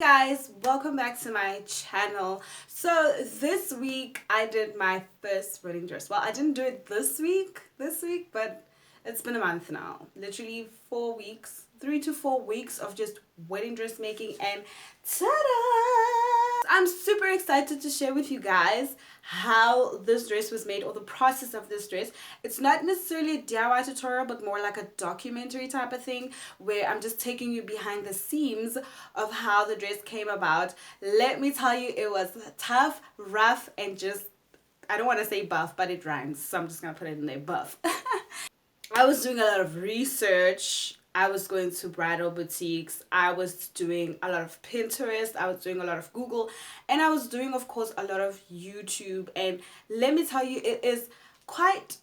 Guys, welcome back to my channel. So this week I did my first wedding dress. Well, I didn't do it this week, but it's been a month now. Literally 4 weeks, 3 to 4 weeks of just wedding dress making, and ta-da! I'm super excited to share with you guys how this dress was made, or the process of this dress. It's not necessarily a DIY tutorial, but more like a documentary type of thing, where I'm just taking you behind the scenes of how the dress came about. Let me tell you, it was tough, rough, and just, I don't want to say buff, but it rhymes, so I'm just gonna put it in there, buff. I was doing a lot of research. I was going to bridal boutiques. I was doing a lot of Pinterest. I was doing a lot of Google. And I was doing, of course, a lot of YouTube. And let me tell you, it is quite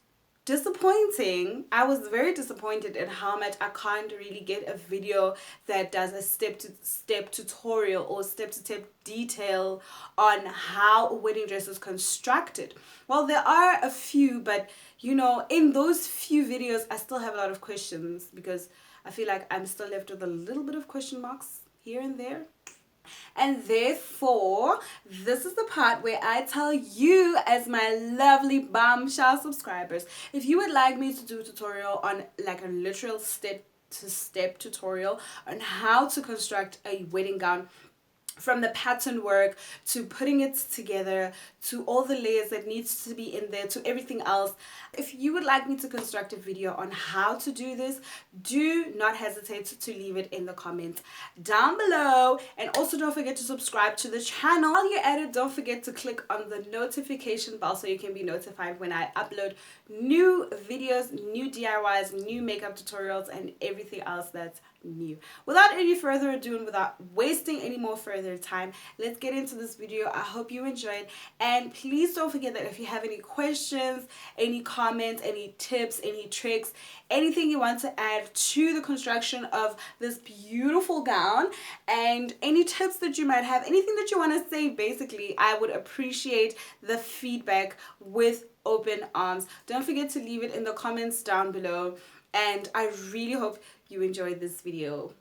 disappointing. I was very disappointed in how much I can't really get a video that does a step-to-step tutorial or step-to-step detail on how a wedding dress is constructed. Well, there are a few, but you know, in those few videos I still have a lot of questions, because I feel like I'm still left with a little bit of question marks here and there. And therefore, this is the part where I tell you, as my lovely bombshell subscribers, if you would like me to do a tutorial on like a literal step-to-step tutorial on how to construct a wedding gown, from the pattern work to putting it together to all the layers that needs to be in there to everything else. If you would like me to construct a video on how to do this, do not hesitate to leave it in the comments down below. And also don't forget to subscribe to the channel. While you're at it, don't forget to click on the notification bell so you can be notified when I upload new videos, new DIYs, new makeup tutorials, and everything else that's new. Without any further ado and without wasting any more further time, let's get into this video. I hope you enjoyed, and please don't forget that if you have any questions, any comments, any tips, any tricks, anything you want to add to the construction of this beautiful gown, and any tips that you might have, anything that you want to say, basically, I would appreciate the feedback with open arms. Don't forget to leave it in the comments down below, and I really hope you enjoyed this video.